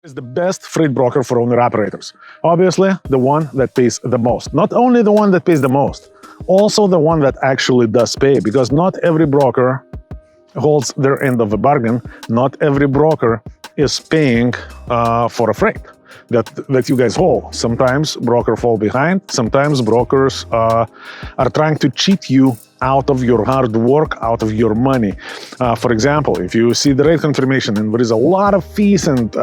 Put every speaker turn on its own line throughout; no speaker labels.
Is the best freight broker for owner operators. Obviously, the one that pays the most. Not only the one that pays the most, also the one that actually does pay, because not every broker holds their end of the bargain. Not every broker is paying for a freight that you guys haul. Sometimes brokers fall behind. Sometimes brokers are trying to cheat you out of your hard work, out of your money. For example, if you see the rate confirmation and there is a lot of fees and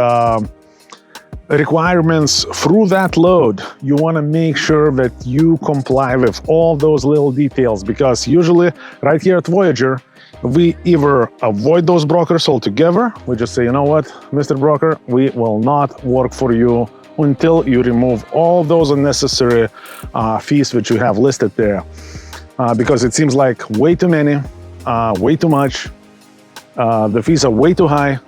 requirements through that load, you want to make sure that you comply with all those little details, because usually right here at Voyager, we either avoid those brokers altogether. We just say, you know what, Mr. Broker, we will not work for you until you remove all those unnecessary fees which you have listed there. Because it seems like way too many, way too much, the fees are way too high,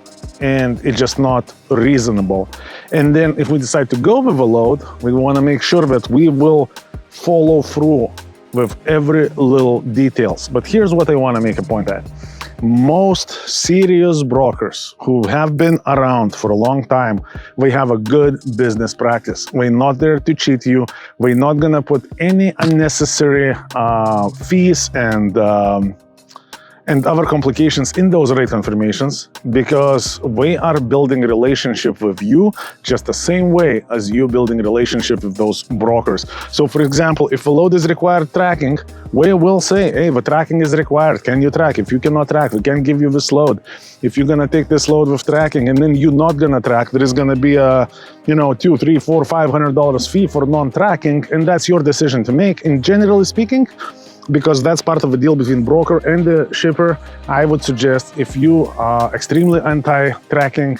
and it's just not reasonable. And then if we decide to go with a load, we want to make sure that we will follow through with every little details. But here's what I want to make a point at. Most serious brokers who have been around for a long time, we have a good business practice. We're not there to cheat you. We're not gonna put any unnecessary fees and other complications in those rate confirmations, because we are building a relationship with you just the same way as you building a relationship with those brokers. So for example, if a load is required tracking, we will say, hey, the tracking is required. Can you track? If you cannot track, we can give you this load. If you're gonna take this load with tracking and then you're not gonna track, there is gonna be a, you know, $200, $300, $400, $500 fee for non-tracking, and that's your decision to make. And generally speaking, because that's part of the deal between broker and the shipper, I would suggest, if you are extremely anti-tracking,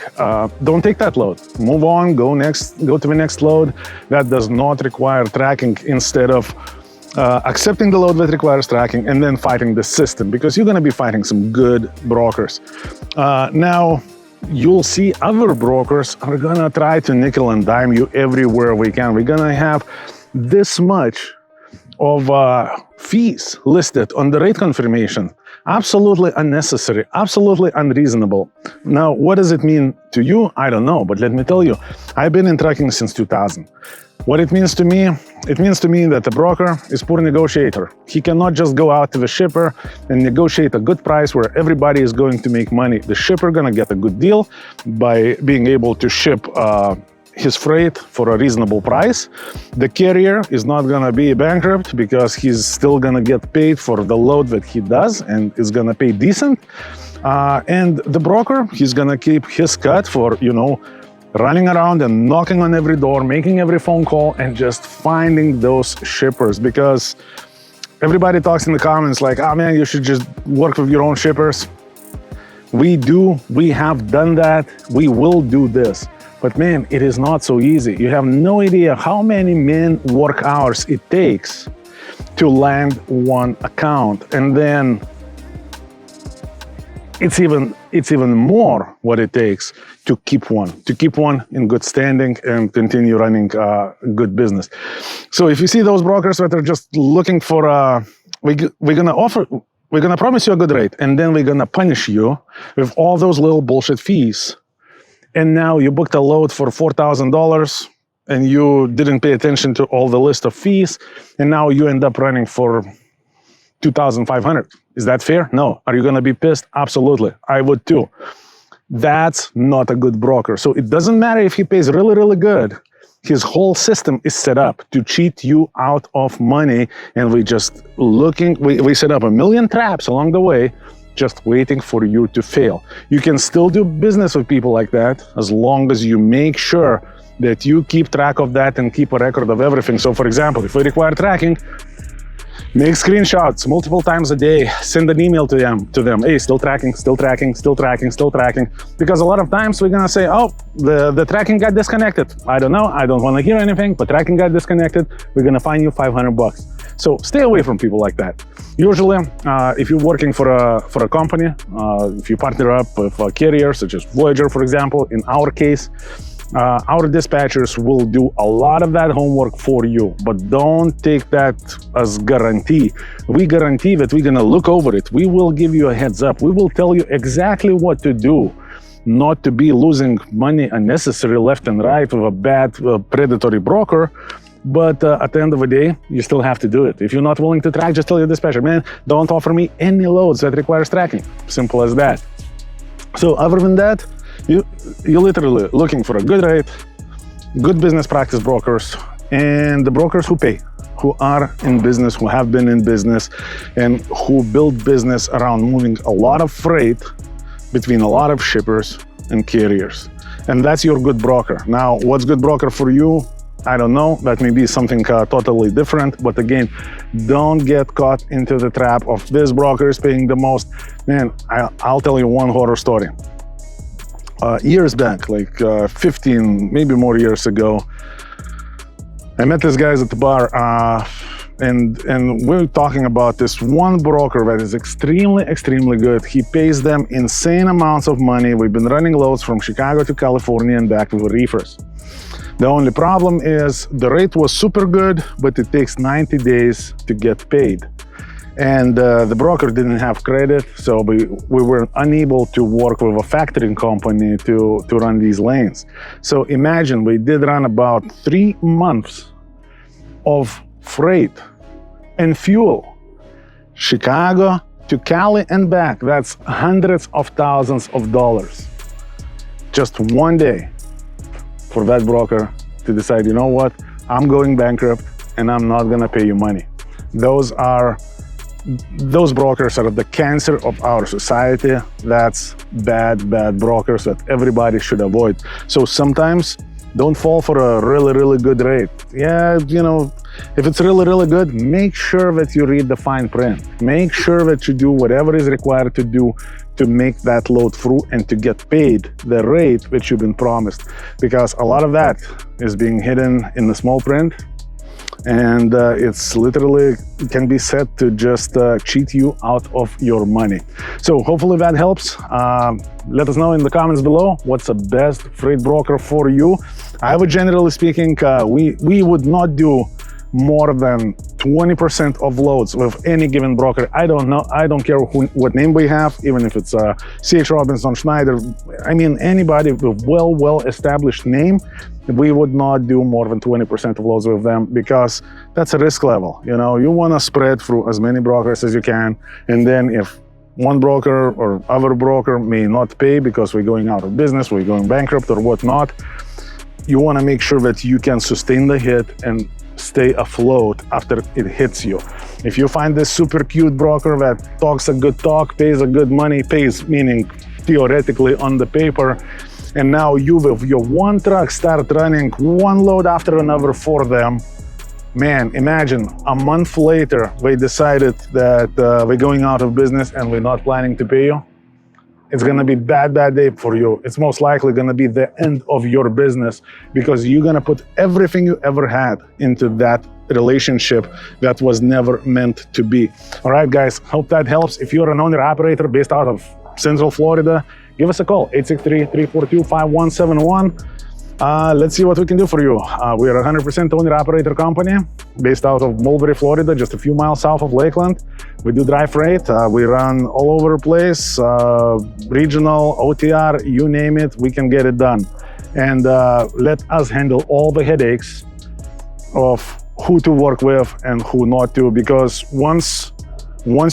don't take that load. Move on, go to the next load that does not require tracking, instead of accepting the load that requires tracking and then fighting the system, because you're gonna be fighting some good brokers. Now, you'll see other brokers are gonna try to nickel and dime you everywhere we can. We're gonna have this much of fees listed on the rate confirmation. Absolutely unnecessary, absolutely unreasonable. Now, what does it mean to you? I don't know, but let me tell you, I've been in trucking since 2000. What it means to me that the broker is poor negotiator. He cannot just go out to the shipper and negotiate a good price where everybody is going to make money. The shipper gonna get a good deal by being able to ship his freight for a reasonable price. The carrier is not gonna be bankrupt because he's still gonna get paid for the load that he does and is gonna pay decent. And the broker, he's gonna keep his cut for, you know, running around and knocking on every door, making every phone call, and just finding those shippers. Because everybody talks in the comments like, oh man, you should just work with your own shippers. We have done that, we will do this. But man, it is not so easy. You have no idea how many man work hours it takes to land one account. And then it's even more what it takes to keep one in good standing and continue running good business. So if you see those brokers that are just looking for, we're gonna promise you a good rate, and then we're gonna punish you with all those little bullshit fees. And now you booked a load for $4,000 and you didn't pay attention to all the list of fees, and now you end up running for $2,500. Is that fair? No. Are you gonna be pissed? Absolutely. I would too. That's not a good broker. So it doesn't matter if he pays really, really good. His whole system is set up to cheat you out of money, and we set up a million traps along the way, just waiting for you to fail. You can still do business with people like that as long as you make sure that you keep track of that and keep a record of everything. So for example, if we require tracking, make screenshots multiple times a day, send an email to them, hey, still tracking. Because a lot of times we're gonna say, oh, the tracking got disconnected. I don't know, I don't wanna hear anything, but tracking got disconnected. We're gonna fine you $500. So stay away from people like that. Usually, if you're working for a company, if you partner up with a carrier such as Voyager, for example, in our case, our dispatchers will do a lot of that homework for you, but don't take that as guarantee. We guarantee that we're gonna look over it. We will give you a heads up. We will tell you exactly what to do. not to be losing money unnecessarily left and right with a bad predatory broker. But at the end of the day, you still have to do it. If you're not willing to track, just tell your dispatcher, man, don't offer me any loads that requires tracking. Simple as that. So other than that, you're literally looking for a good rate, good business practice brokers, and the brokers who pay, who are in business, who have been in business, and who build business around moving a lot of freight between a lot of shippers and carriers. And that's your good broker. Now, what's good broker for you? I don't know. That may be something totally different. But again, don't get caught into the trap of this broker is paying the most. Man, I'll tell you one horror story. Years back, like 15, maybe more years ago, I met these guys at the bar, and we were talking about this one broker that is extremely good. He pays them insane amounts of money. We've been running loads from Chicago to California and back with reefers. The only problem is the rate was super good, but it takes 90 days to get paid. And the broker didn't have credit, so we were unable to work with a factoring company to run these lanes. So imagine we did run about 3 months of freight and fuel, Chicago to Cali and back. That's hundreds of thousands of dollars. Just one day for that broker to decide, you know what, I'm going bankrupt and I'm not gonna pay you money. Those brokers are the cancer of our society. That's bad brokers that everybody should avoid. So sometimes don't fall for a really good rate. Yeah, you know, if it's really good, make sure that you read the fine print. Make sure that you do whatever is required to do to make that load through and to get paid the rate which you've been promised. Because a lot of that is being hidden in the small print, and it's literally can be set to just cheat you out of your money. So hopefully that helps. Let us know in the comments below what's the best freight broker for you. I would, generally speaking, we would not do more than 20% of loads with any given broker. I don't know, I don't care what name we have, even if it's C.H. Robinson, Schneider, I mean anybody with well established name, we would not do more than 20% of loads with them, because that's a risk level. You know, you want to spread through as many brokers as you can, and then if one broker or other broker may not pay because we're going out of business, we're going bankrupt or whatnot, you want to make sure that you can sustain the hit and stay afloat after it hits you. If you find this super cute broker that talks a good talk, pays a good money, pays meaning theoretically on the paper, and now you with your one truck start running one load after another for them, man, imagine a month later they decided that we're going out of business and we're not planning to pay you. It's gonna be bad day for you. It's most likely gonna be the end of your business, because you're gonna put everything you ever had into that relationship that was never meant to be. All right, guys, hope that helps. If you're an owner-operator based out of Central Florida, give us a call, 863-342-5171. Let's see what we can do for you. We are a 100% owner-operator company based out of Mulberry, Florida, just a few miles south of Lakeland. We do dry freight. We run all over the place, regional, OTR, you name it, we can get it done. And let us handle all the headaches of who to work with and who not to, because once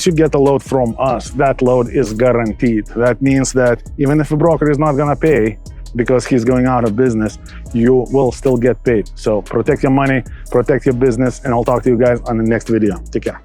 you get a load from us, that load is guaranteed. That means that even if a broker is not gonna pay because he's going out of business, you will still get paid. So protect your money, protect your business, and I'll talk to you guys on the next video. Take care.